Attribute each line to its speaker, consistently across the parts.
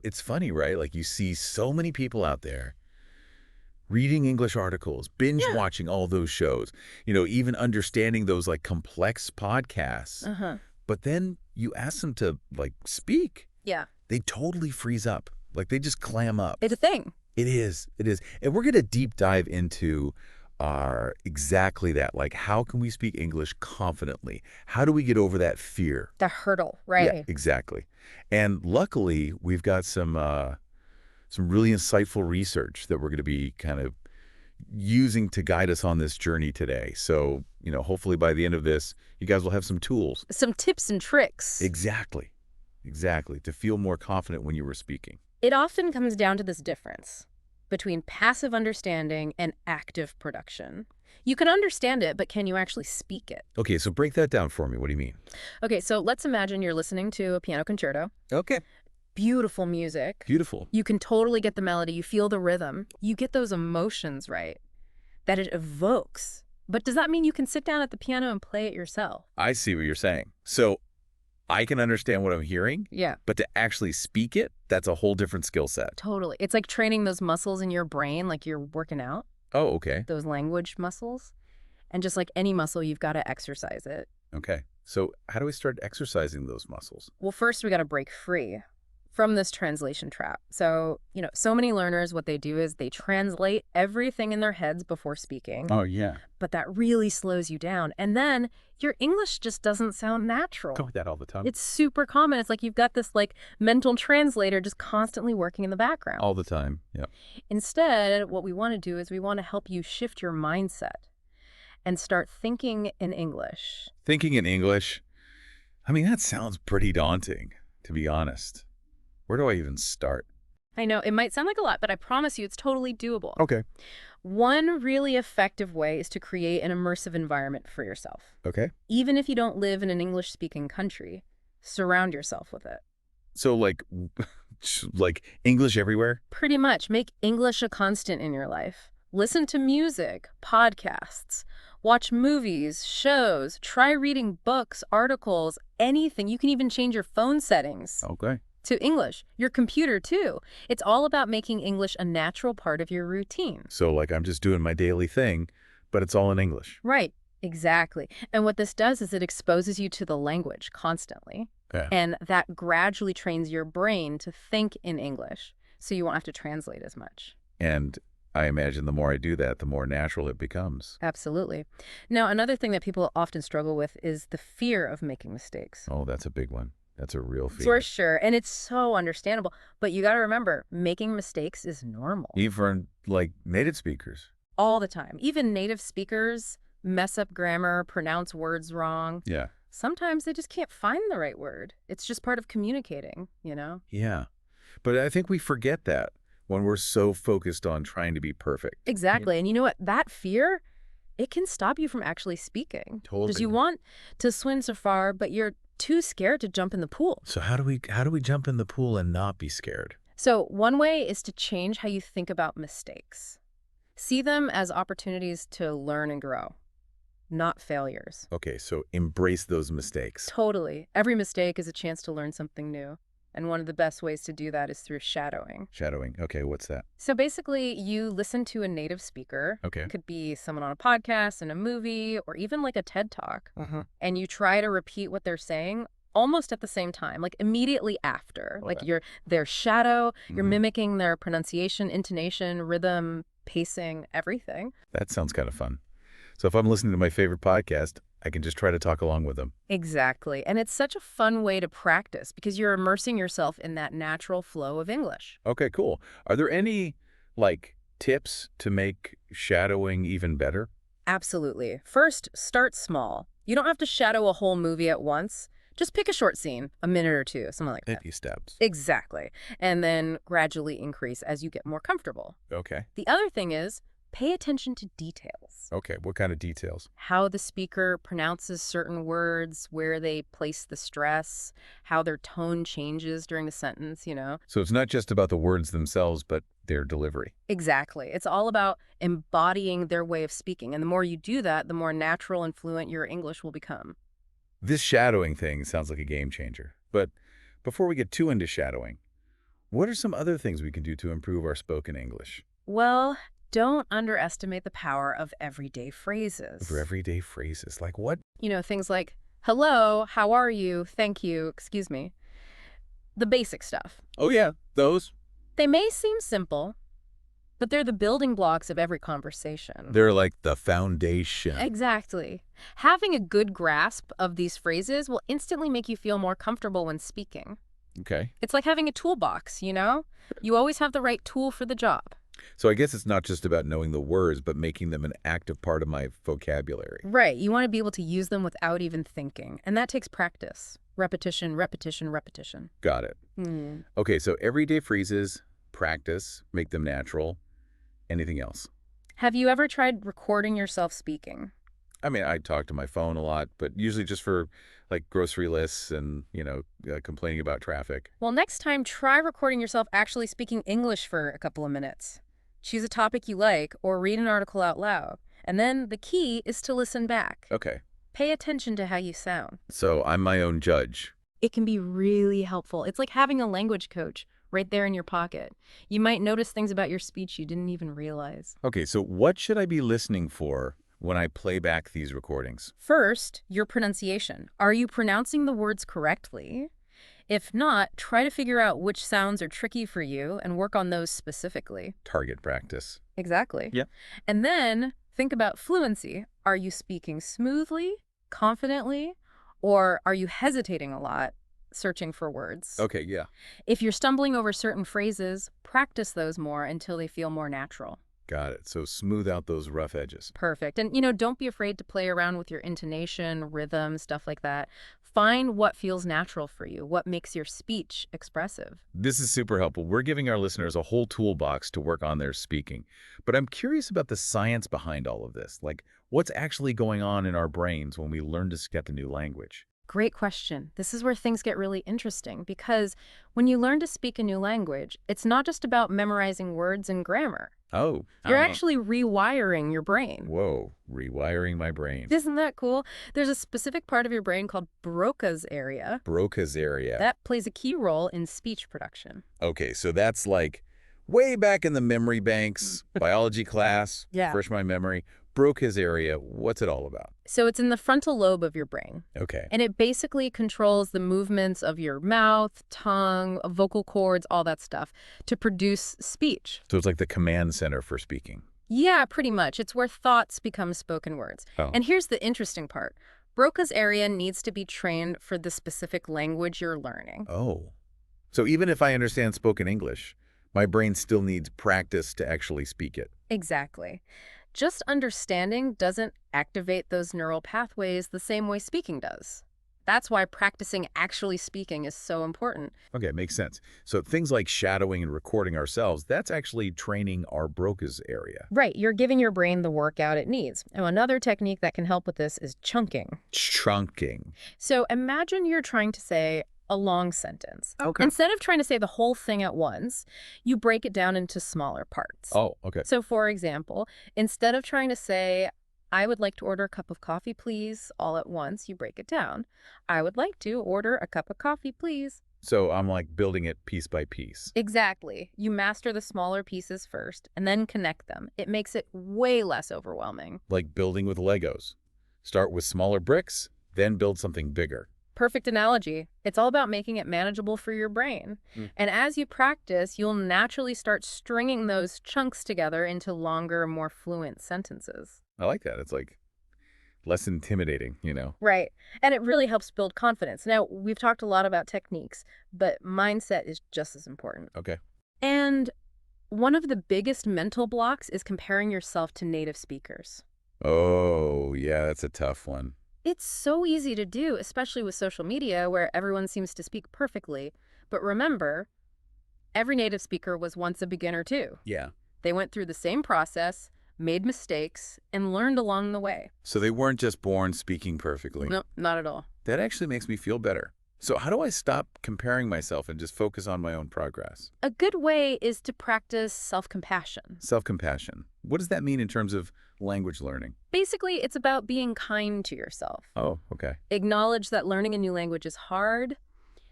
Speaker 1: it's funny, right? Like you see so many people out there reading English articles, binge
Speaker 2: Yeah.
Speaker 1: watching all those shows, even understanding those like complex podcasts.
Speaker 2: Uh-huh.
Speaker 1: But then you ask them to like speak,
Speaker 2: Yeah.
Speaker 1: they totally freeze up. Like they just clam up.
Speaker 2: It's a thing.
Speaker 1: It is. It is. And we're going to deep dive into exactly that. Like, how can we speak English confidently? How do we get over that fear?
Speaker 2: The hurdle,
Speaker 1: Yeah,
Speaker 2: right?
Speaker 1: exactly. And luckily, we've got some really insightful research that we're going to be kind of using to guide us on this journey today. So, hopefully by the end of this, you guys will have some tools.
Speaker 2: Some tips and tricks.
Speaker 1: Exactly. Exactly. To feel more confident when you were speaking.
Speaker 2: It often comes down to this difference between passive understanding and active production. You can understand it, but can you actually speak it?
Speaker 1: Okay, so break that down for me. What do you mean?
Speaker 2: Okay, so let's imagine you're listening to a piano concerto.
Speaker 1: Okay.
Speaker 2: Beautiful music.
Speaker 1: Beautiful.
Speaker 2: You can totally get the melody. You feel the rhythm. You get those emotions right that it evokes. But does that mean you can sit down at the piano and play it yourself?
Speaker 1: I see what you're saying. So I can understand what I'm hearing,
Speaker 2: Yeah,
Speaker 1: but to actually speak it, that's a whole different skill set.
Speaker 2: totally. It's like training those muscles in your brain like you're working out,
Speaker 1: Oh, okay.
Speaker 2: those language muscles. And just like any muscle, you've got to exercise it.
Speaker 1: Okay. So how do we start exercising those muscles?
Speaker 2: Well, first we got to break free from this translation trap. So, so many learners, what they do is they translate everything in their heads before speaking,
Speaker 1: Oh, yeah.
Speaker 2: but that really slows you down. And then your English just doesn't sound natural.
Speaker 1: Go with that all the time.
Speaker 2: It's super common. It's like you've got this like mental translator just constantly working in the background.
Speaker 1: All the time. Yeah.
Speaker 2: Instead, what we want to do is we want to help you shift your mindset and start thinking in English.
Speaker 1: Thinking in English, I mean, that sounds pretty daunting, to be honest. Where do I even start?
Speaker 2: I know it might sound like a lot, but I promise you it's totally doable.
Speaker 1: Okay.
Speaker 2: One really effective way is to create an immersive environment for yourself.
Speaker 1: Okay.
Speaker 2: Even if you don't live in an English-speaking country, surround yourself with it.
Speaker 1: So like, like English everywhere?
Speaker 2: Pretty much make English a constant in your life. Listen to music, podcasts, watch movies, shows, try reading books, articles, anything. You can even change your phone settings
Speaker 1: Okay.
Speaker 2: to English, your computer too. It's all about making English a natural part of your routine.
Speaker 1: So like I'm just doing my daily thing, but it's all in English.
Speaker 2: Right, exactly. And what this does is it exposes you to the language constantly.
Speaker 1: Yeah.
Speaker 2: And that gradually trains your brain to think in English, so you won't have to translate as much.
Speaker 1: And I imagine the more I do that, the more natural it becomes.
Speaker 2: Absolutely. Now, another thing that people often struggle with is the fear of making mistakes.
Speaker 1: Oh, that's a big one. That's a real fear.
Speaker 2: For sure. And it's so understandable. But you got to remember, making mistakes is normal
Speaker 1: Even for like native speakers.
Speaker 2: all the time. Even native speakers mess up grammar, pronounce words wrong.
Speaker 1: Yeah.
Speaker 2: Sometimes they just can't find the right word. It's just part of communicating,
Speaker 1: Yeah. But I think we forget that when we're so focused on trying to be perfect.
Speaker 2: Exactly. And you know what? That fear, it can stop you from actually speaking.
Speaker 1: Totally.
Speaker 2: Because you want to swim so far, but you're too scared to jump in the pool.
Speaker 1: So how do we jump in the pool and not be scared?
Speaker 2: So one way is to change how you think about mistakes. See them as opportunities to learn and grow, not failures.
Speaker 1: Okay, so embrace those mistakes.
Speaker 2: Totally. Every mistake is a chance to learn something new. And one of the best ways to do that is through shadowing.
Speaker 1: Shadowing. Okay, what's that?
Speaker 2: So basically, you listen to a native speaker.
Speaker 1: Okay.
Speaker 2: It could be someone on a podcast, in a movie, or even like a TED Talk.
Speaker 1: Uh-huh.
Speaker 2: And you try to repeat what they're saying almost at the same time, like immediately after. Like
Speaker 1: Okay.
Speaker 2: you're their shadow, you're
Speaker 1: Mhm.
Speaker 2: mimicking their pronunciation, intonation, rhythm, pacing, everything.
Speaker 1: That sounds kind of fun. So if I'm listening to my favorite podcast, I can just try to talk along with them.
Speaker 2: Exactly. And it's such a fun way to practice because you're immersing yourself in that natural flow of English.
Speaker 1: Okay, cool. Are there any like tips to make shadowing even better?
Speaker 2: Absolutely. First, start small. You don't have to shadow a whole movie at once. Just pick a short scene, a minute or two, something like that.
Speaker 1: Baby steps.
Speaker 2: Exactly. And then gradually increase as you get more comfortable.
Speaker 1: Okay.
Speaker 2: The other thing is pay attention to details.
Speaker 1: Okay, what kind of details?
Speaker 2: How the speaker pronounces certain words, where they place the stress, how their tone changes during the sentence.
Speaker 1: So it's not just about the words themselves, but their delivery.
Speaker 2: Exactly. It's all about embodying their way of speaking. And the more you do that, the more natural and fluent your English will become.
Speaker 1: This shadowing thing sounds like a game changer. But before we get too into shadowing, What are some other things we can do to improve our spoken English?
Speaker 2: Well, don't underestimate the power of everyday
Speaker 1: For
Speaker 2: phrases.
Speaker 1: everyday phrases, like what?
Speaker 2: Things like, hello, how are you, thank you, excuse me. The basic stuff.
Speaker 1: Oh yeah, those.
Speaker 2: They may seem simple, but they're the building blocks of every conversation.
Speaker 1: They're like the foundation.
Speaker 2: Exactly. Having a good grasp of these phrases will instantly make you feel more comfortable when speaking.
Speaker 1: Okay.
Speaker 2: It's like having a toolbox, you know? You always have the right tool for the job.
Speaker 1: So I guess it's not just about knowing the words, but making them an active part of my vocabulary.
Speaker 2: Right. You want to be able to use them without even thinking. And that takes practice. Repetition, repetition, repetition.
Speaker 1: Got it.
Speaker 2: Hmm.
Speaker 1: Okay, so everyday phrases, practice, make them natural. Anything else?
Speaker 2: Have you ever tried recording yourself speaking?
Speaker 1: I mean, I talk to my phone a lot, but usually just for like grocery lists and, complaining about traffic.
Speaker 2: Well, next time, try recording yourself actually speaking English for a couple of minutes. Choose a topic you like or read an article out loud. And then the key is to listen back.
Speaker 1: Okay.
Speaker 2: Pay attention to how you sound.
Speaker 1: So I'm my own judge.
Speaker 2: It can be really helpful. It's like having a language coach right there in your pocket. You might notice things about your speech you didn't even realize.
Speaker 1: Okay, so what should I be listening for when I play back these recordings?
Speaker 2: First, your pronunciation. Are you pronouncing the words correctly? If not, try to figure out which sounds are tricky for you and work on those specifically.
Speaker 1: Target practice.
Speaker 2: Exactly.
Speaker 1: Yeah.
Speaker 2: And then think about fluency. Are you speaking smoothly, confidently, or are you hesitating a lot, searching for words?
Speaker 1: Okay, yeah.
Speaker 2: If you're stumbling over certain phrases, practice those more until they feel more natural.
Speaker 1: Got it. So smooth out those rough edges.
Speaker 2: Perfect. And, don't be afraid to play around with your intonation, rhythm, stuff like that. Find what feels natural for you, what makes your speech expressive.
Speaker 1: This is super helpful. We're giving our listeners a whole toolbox to work on their speaking. But I'm curious about the science behind all of this. Like, what's actually going on in our brains when we learn to speak a new language?
Speaker 2: Great question. This is where things get really interesting because when you learn to speak a new language, it's not just about memorizing words and grammar.
Speaker 1: Oh,
Speaker 2: You're actually rewiring your brain.
Speaker 1: Whoa, rewiring my brain.
Speaker 2: Isn't that cool? There's a specific part of your brain called Broca's area
Speaker 1: Broca's area.
Speaker 2: that plays a key role in speech production.
Speaker 1: Okay, so that's like way back in the memory banks, biology class,
Speaker 2: Yeah.
Speaker 1: refresh my memory. Broca's area, what's it all about?
Speaker 2: So it's in the frontal lobe of your brain,
Speaker 1: Okay.
Speaker 2: and it basically controls the movements of your mouth, tongue, vocal cords, all that stuff to produce speech.
Speaker 1: So it's like the command center for speaking.
Speaker 2: Yeah, pretty much. It's where thoughts become spoken words.
Speaker 1: Oh.
Speaker 2: And here's the interesting part. Broca's area needs to be trained for the specific language you're learning.
Speaker 1: Oh. So even if I understand spoken English, my brain still needs practice to actually speak it.
Speaker 2: Exactly. Just understanding doesn't activate those neural pathways the same way speaking does. That's why practicing actually speaking is so important.
Speaker 1: Okay, makes sense. So things like shadowing and recording ourselves, that's actually training our Broca's area.
Speaker 2: Right, you're giving your brain the workout it needs. Now, another technique that can help with this is chunking.
Speaker 1: Chunking.
Speaker 2: So imagine you're trying to say a long sentence.
Speaker 1: Okay.
Speaker 2: Instead of trying to say the whole thing at once, you break it down into smaller parts.
Speaker 1: Oh, okay.
Speaker 2: So for example, instead of trying to say, I would like to order a cup of coffee, please, all at once, you break it down. I would like to order a cup of coffee, please.
Speaker 1: So I'm like building it piece by piece.
Speaker 2: Exactly. You master the smaller pieces first and then connect them. It makes it way less overwhelming.
Speaker 1: Like building with Legos. Start with smaller bricks, then build something bigger.
Speaker 2: Perfect analogy. It's all about making it manageable for your brain. And as you practice, you'll naturally start stringing those chunks together into longer, more fluent sentences.
Speaker 1: I like that. It's like less intimidating,
Speaker 2: Right. And it really helps build confidence. Now, we've talked a lot about techniques, but mindset is just as important.
Speaker 1: Okay.
Speaker 2: And one of the biggest mental blocks is comparing yourself to native speakers.
Speaker 1: Oh, yeah, that's a tough one.
Speaker 2: It's so easy to do, especially with social media where everyone seems to speak perfectly. But remember, every native speaker was once a beginner too.
Speaker 1: Yeah.
Speaker 2: They went through the same process, made mistakes, and learned along the way.
Speaker 1: So they weren't just born speaking perfectly.
Speaker 2: Nope, not at all.
Speaker 1: That actually makes me feel better. So how do I stop comparing myself and just focus on my own progress?
Speaker 2: A good way is to practice self-compassion.
Speaker 1: Self-compassion. What does that mean in terms of language learning?
Speaker 2: Basically, it's about being kind to yourself.
Speaker 1: Oh, okay.
Speaker 2: Acknowledge that learning a new language is hard.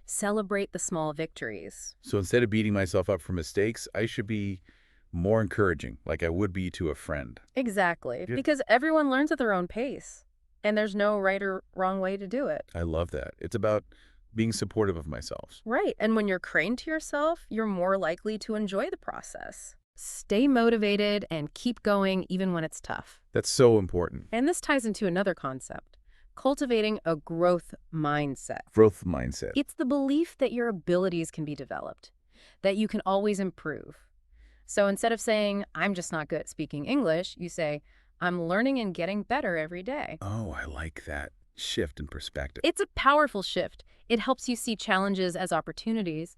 Speaker 2: Celebrate the small victories.
Speaker 1: So instead of beating myself up for mistakes, I should be more encouraging, like I would be to a friend.
Speaker 2: Exactly,
Speaker 1: Yeah.
Speaker 2: because everyone learns at their own pace, and there's no right or wrong way to do it.
Speaker 1: I love that. It's about being supportive of myself.
Speaker 2: Right, and when you're kind to yourself, you're more likely to enjoy the process. Stay motivated and keep going even when it's tough.
Speaker 1: That's so important.
Speaker 2: And this ties into another concept, cultivating a growth mindset.
Speaker 1: Growth mindset.
Speaker 2: It's the belief that your abilities can be developed, that you can always improve. So instead of saying, I'm just not good at speaking English, you say, I'm learning and getting better every day.
Speaker 1: Oh, I like that shift in perspective.
Speaker 2: It's a powerful shift. It helps you see challenges as opportunities,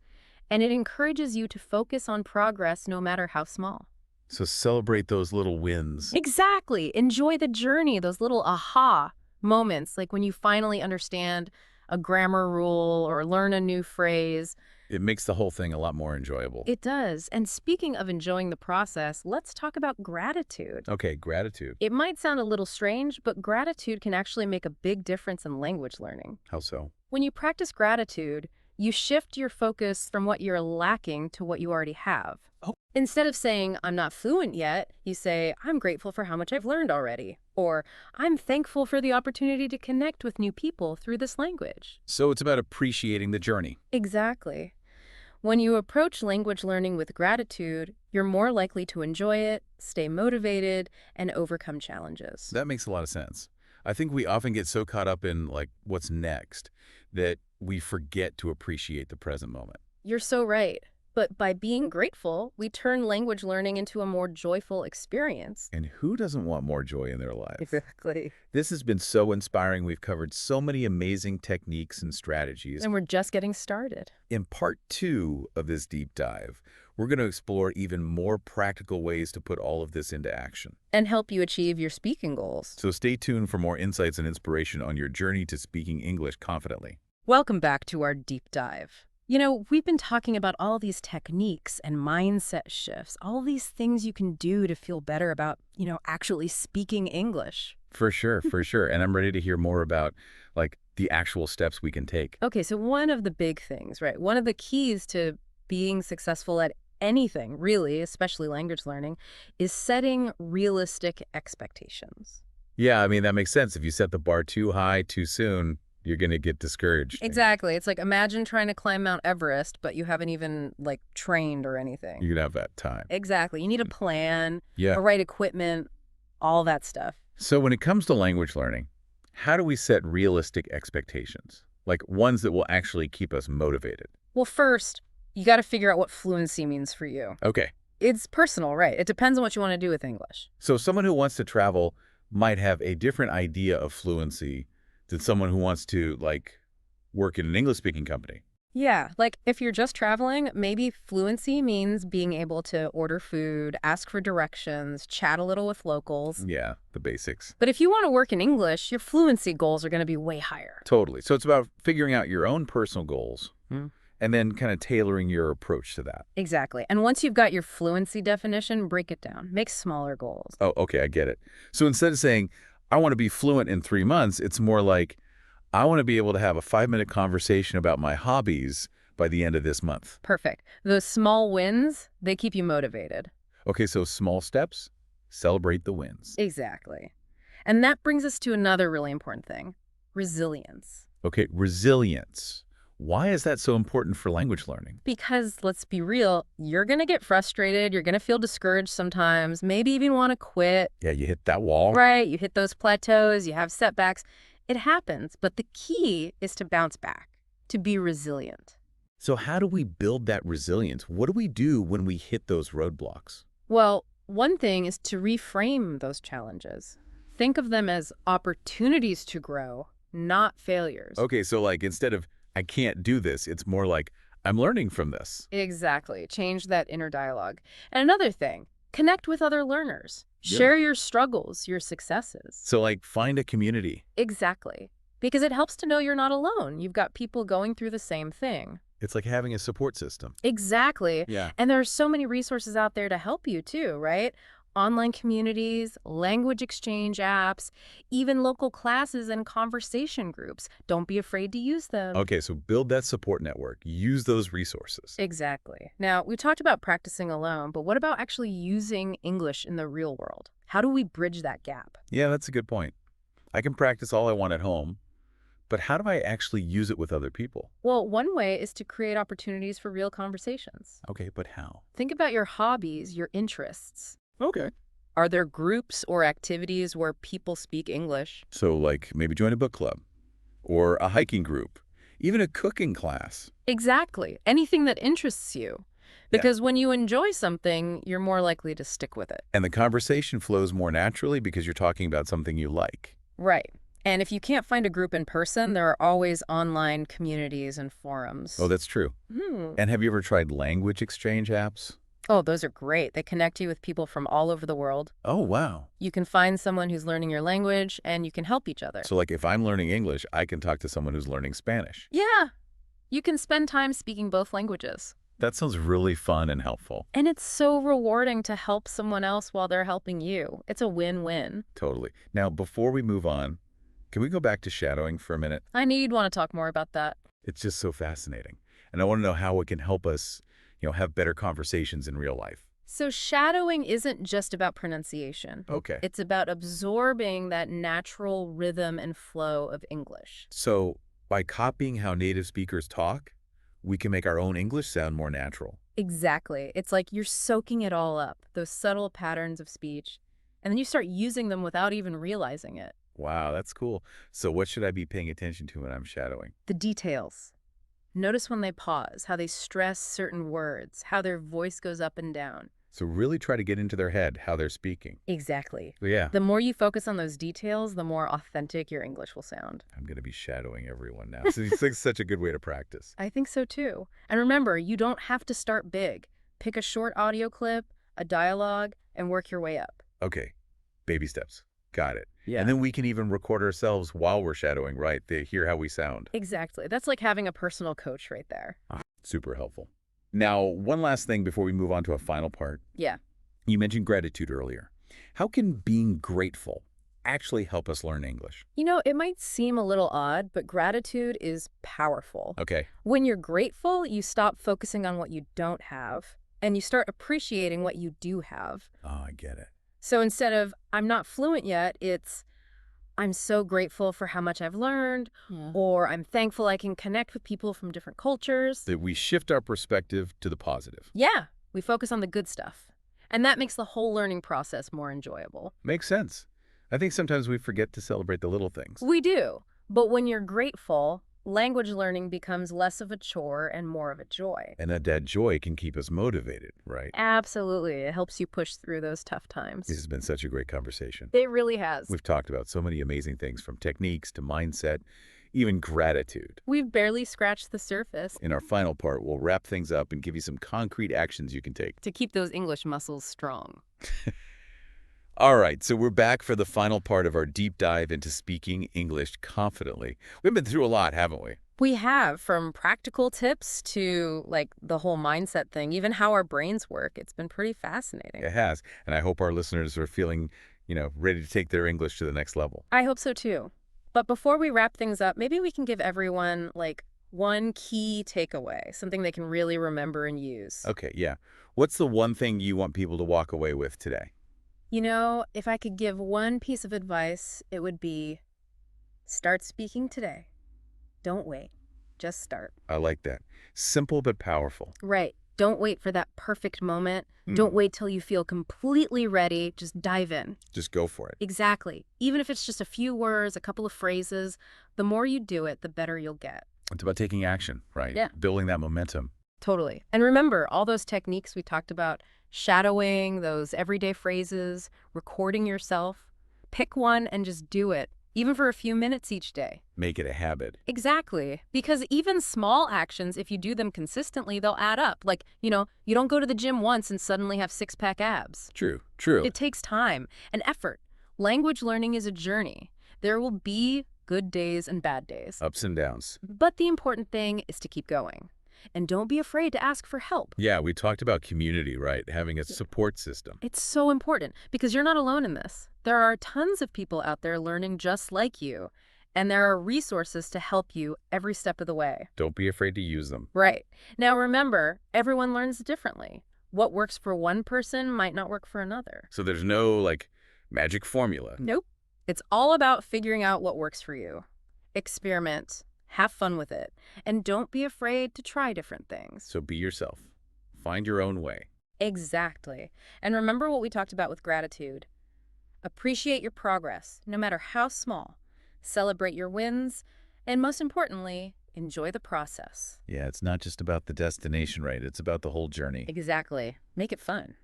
Speaker 2: and it encourages you to focus on progress no matter how small.
Speaker 1: So celebrate those little wins.
Speaker 2: Exactly. Enjoy the journey, those little aha moments, like when you finally understand a grammar rule or learn a new phrase.
Speaker 1: It makes the whole thing a lot more enjoyable.
Speaker 2: It does. And speaking of enjoying the process, let's talk about gratitude.
Speaker 1: Okay, gratitude.
Speaker 2: It might sound a little strange, but gratitude can actually make a big difference in language learning.
Speaker 1: How so?
Speaker 2: When you practice gratitude, you shift your focus from what you're lacking to what you already have.
Speaker 1: Oh.
Speaker 2: Instead of saying, I'm not fluent yet, you say, I'm grateful for how much I've learned already. Or, I'm thankful for the opportunity to connect with new people through this language.
Speaker 1: So it's about appreciating the journey.
Speaker 2: Exactly. When you approach language learning with gratitude, you're more likely to enjoy it, stay motivated, and overcome challenges.
Speaker 1: That makes a lot of sense. I think we often get so caught up in, like, what's next that we forget to appreciate the present moment.
Speaker 2: You're so right. But by being grateful, we turn language learning into a more joyful experience.
Speaker 1: And who doesn't want more joy in their life?
Speaker 2: Exactly.
Speaker 1: This has been so inspiring. We've covered so many amazing techniques and strategies.
Speaker 2: And we're just getting started.
Speaker 1: In part 2 of this deep dive, we're going to explore even more practical ways to put all of this into action.
Speaker 2: And help you achieve your speaking goals.
Speaker 1: So stay tuned for more insights and inspiration on your journey to speaking English confidently.
Speaker 2: Welcome back to our deep dive. You know, we've been talking about all these techniques and mindset shifts, all these things you can do to feel better about, actually speaking English.
Speaker 1: For sure, for sure. And I'm ready to hear more about, like, the actual steps we can take.
Speaker 2: Okay, so one of the big things, right? One of the keys to being successful at anything, really, especially language learning, is setting realistic expectations.
Speaker 1: Yeah, I mean, that makes sense. If you set the bar too high too soon, you're going to get discouraged.
Speaker 2: Exactly. It's like, imagine trying to climb Mount Everest, but you haven't even, trained or anything.
Speaker 1: You could have that time.
Speaker 2: Exactly. You need a plan,
Speaker 1: Yeah.
Speaker 2: the right equipment, all that stuff.
Speaker 1: So when it comes to language learning, how do we set realistic expectations? Like ones that will actually keep us motivated?
Speaker 2: Well, first, you got to figure out what fluency means for you.
Speaker 1: Okay.
Speaker 2: It's personal, right? It depends on what you want to do with English.
Speaker 1: So someone who wants to travel might have a different idea of fluency than someone who wants to, work in an English-speaking company.
Speaker 2: Yeah, if you're just traveling, maybe fluency means being able to order food, ask for directions, chat a little with locals.
Speaker 1: Yeah, the basics.
Speaker 2: But if you want to work in English, your fluency goals are going to be way higher.
Speaker 1: Totally. So it's about figuring out your own personal goals and then kind of tailoring your approach to that.
Speaker 2: Exactly. And once you've got your fluency definition, break it down. Make smaller goals.
Speaker 1: Oh, okay, I get it. So instead of saying, I want to be fluent in 3 months, it's more like, I want to be able to have a 5-minute conversation about my hobbies by the end of this month.
Speaker 2: Perfect. Those small wins, they keep you motivated.
Speaker 1: Okay, so small steps, celebrate the wins.
Speaker 2: Exactly. And that brings us to another really important thing, resilience.
Speaker 1: Okay, resilience. Why is that so important for language learning?
Speaker 2: Because let's be real, you're going to get frustrated. You're going to feel discouraged sometimes, maybe even want to quit.
Speaker 1: Yeah, you hit that wall.
Speaker 2: Right. You hit those plateaus. You have setbacks. It happens. But the key is to bounce back, to be resilient.
Speaker 1: So how do we build that resilience? What do we do when we hit those roadblocks?
Speaker 2: Well, one thing is to reframe those challenges. Think of them as opportunities to grow, not failures.
Speaker 1: Okay, so instead of, I can't do this, it's more like, I'm learning from this.
Speaker 2: Exactly. Change that inner dialogue. And another thing, connect with other learners.
Speaker 1: Yeah.
Speaker 2: Share your struggles, your successes.
Speaker 1: So find a community.
Speaker 2: Exactly. Because it helps to know you're not alone. You've got people going through the same thing.
Speaker 1: It's like having a support system.
Speaker 2: Exactly.
Speaker 1: Yeah.
Speaker 2: And there are so many resources out there to help you too, right? online communities, language exchange apps, even local classes and conversation groups. Don't be afraid to use them.
Speaker 1: Okay, so build that support network. Use those resources.
Speaker 2: Exactly. Now, we talked about practicing alone, but what about actually using English in the real world? How do we bridge that gap?
Speaker 1: Yeah, that's a good point. I can practice all I want at home, but how do I actually use it with other people?
Speaker 2: Well, one way is to create opportunities for real conversations.
Speaker 1: Okay, but how?
Speaker 2: Think about your hobbies, your interests.
Speaker 1: Okay.
Speaker 2: Are there groups or activities where people speak English?
Speaker 1: So like maybe join a book club or a hiking group, even a cooking class.
Speaker 2: Exactly. Anything that interests you.
Speaker 1: Yeah.
Speaker 2: Because when you enjoy something, you're more likely to stick with it.
Speaker 1: And the conversation flows more naturally because you're talking about something you like.
Speaker 2: Right. And if you can't find a group in person, there are always online communities and forums.
Speaker 1: Oh, that's true. And have you ever tried language exchange apps?
Speaker 2: Oh, those are great. They connect you with people from all over the world.
Speaker 1: Oh, wow.
Speaker 2: You can find someone who's learning your language, and you can help each other.
Speaker 1: So like if I'm learning English, I can talk to someone who's learning Spanish.
Speaker 2: Yeah. You can spend time speaking both languages.
Speaker 1: That sounds really fun and helpful.
Speaker 2: And it's so rewarding to help someone else while they're helping you. It's a win-win.
Speaker 1: Totally. Now, before we move on, can we go back to shadowing for a minute?
Speaker 2: I knew you'd want to talk more about that.
Speaker 1: It's just so fascinating. And I want to know how it can help us, have better conversations in real life.
Speaker 2: So shadowing isn't just about pronunciation.
Speaker 1: Okay.
Speaker 2: It's about absorbing that natural rhythm and flow of English.
Speaker 1: So by copying how native speakers talk, we can make our own English sound more natural.
Speaker 2: Exactly. It's like you're soaking it all up, those subtle patterns of speech, and then you start using them without even realizing it.
Speaker 1: Wow, that's cool. So what should I be paying attention to when I'm shadowing?
Speaker 2: The details. Notice when they pause, how they stress certain words, how their voice goes up and down.
Speaker 1: So really try to get into their head how they're speaking.
Speaker 2: Exactly.
Speaker 1: Yeah,
Speaker 2: The more you focus on those details, the more authentic your English will sound.
Speaker 1: I'm going to be shadowing everyone now. So it's such a good way to practice.
Speaker 2: I think so too. And remember, you don't have to start big. Pick a short audio clip, a dialogue, and work your way up.
Speaker 1: Okay, baby steps. Got it.
Speaker 2: Yeah.
Speaker 1: And then we can even record ourselves while we're shadowing, right? They hear how we sound.
Speaker 2: Exactly. That's like having a personal coach right there.
Speaker 1: Super helpful. Now, one last thing before we move on to a final part.
Speaker 2: Yeah.
Speaker 1: You mentioned gratitude earlier. How can being grateful actually help us learn English?
Speaker 2: It might seem a little odd, but gratitude is powerful.
Speaker 1: Okay.
Speaker 2: When you're grateful, you stop focusing on what you don't have, and you start appreciating what you do have.
Speaker 1: Oh, I get it.
Speaker 2: So instead of, I'm not fluent yet, it's, I'm so grateful for how much I've learned, or I'm thankful I can connect with people from different cultures.
Speaker 1: That we shift our perspective to the positive.
Speaker 2: Yeah, we focus on the good stuff. And that makes the whole learning process more enjoyable.
Speaker 1: Makes sense. I think sometimes we forget to celebrate the little things.
Speaker 2: We do. But when you're grateful, language learning becomes less of a chore and more of a joy.
Speaker 1: And that joy can keep us motivated, right?
Speaker 2: Absolutely. It helps you push through those tough times.
Speaker 1: This has been such a great conversation.
Speaker 2: It really has.
Speaker 1: We've talked about so many amazing things, from techniques to mindset, even gratitude.
Speaker 2: We've barely scratched the surface.
Speaker 1: In our final part, we'll wrap things up and give you some concrete actions you can take.
Speaker 2: To keep those English muscles strong.
Speaker 1: All right, so we're back for the final part of our deep dive into speaking English confidently. We've been through a lot, haven't we?
Speaker 2: We have, from practical tips to like the whole mindset thing, even how our brains work. It's been pretty fascinating.
Speaker 1: It has, and I hope our listeners are feeling, ready to take their English to the next level.
Speaker 2: I hope so too. But before we wrap things up, maybe we can give everyone like one key takeaway, something they can really remember and use.
Speaker 1: Okay, yeah. What's the one thing you want people to walk away with today?
Speaker 2: If I could give one piece of advice, it would be start speaking today. Don't wait. Just start.
Speaker 1: I like that. Simple but powerful.
Speaker 2: Right. Don't wait for that perfect moment. Don't wait till you feel completely ready. Just dive in.
Speaker 1: Just go for it.
Speaker 2: Exactly. Even if it's just a few words, a couple of phrases, the more you do it, the better you'll get.
Speaker 1: It's about taking action, right?
Speaker 2: Yeah.
Speaker 1: Building that momentum.
Speaker 2: Totally. And remember, all those techniques we talked about, shadowing, those everyday phrases, recording yourself, pick one and just do it, even for a few minutes each day.
Speaker 1: Make it a habit.
Speaker 2: Exactly. Because even small actions, if you do them consistently, they'll add up. Like, you don't go to the gym once and suddenly have six-pack abs.
Speaker 1: True.
Speaker 2: It takes time and effort. Language learning is a journey. There will be good days and bad days.
Speaker 1: Ups and downs.
Speaker 2: But the important thing is to keep going. And don't be afraid to ask for help.
Speaker 1: Yeah, we talked about community, right? Having a support system.
Speaker 2: It's so important because you're not alone in this. There are tons of people out there learning just like you, and there are resources to help you every step of the way.
Speaker 1: Don't be afraid to use them.
Speaker 2: Right. Now remember, everyone learns differently. What works for one person might not work for another.
Speaker 1: So there's no, like, magic formula.
Speaker 2: Nope. It's all about figuring out what works for you. Experiment, have fun with it, and don't be afraid to try different things.
Speaker 1: So be yourself. Find your own way.
Speaker 2: Exactly. And remember what we talked about with gratitude. Appreciate your progress, no matter how small. Celebrate your wins, and most importantly, enjoy the process.
Speaker 1: Yeah, it's not just about the destination, right? It's about the whole journey.
Speaker 2: Exactly. Make it fun.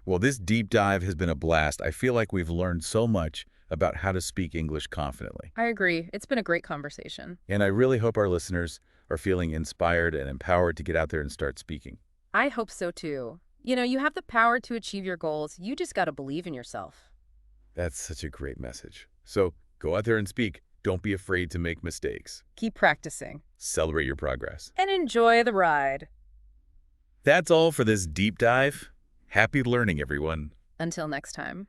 Speaker 1: Well, this deep dive has been a blast. I feel like we've learned so much about how to speak English confidently.
Speaker 2: I agree. It's been a great conversation.
Speaker 1: And I really hope our listeners are feeling inspired and empowered to get out there and start speaking.
Speaker 2: I hope so too. You know, you have the power to achieve your goals. You just got to believe in yourself.
Speaker 1: That's such a great message. So go out there and speak. Don't be afraid to make mistakes.
Speaker 2: Keep practicing.
Speaker 1: Celebrate your progress.
Speaker 2: And enjoy the ride.
Speaker 1: That's all for this deep dive. Happy learning, everyone.
Speaker 2: Until next time.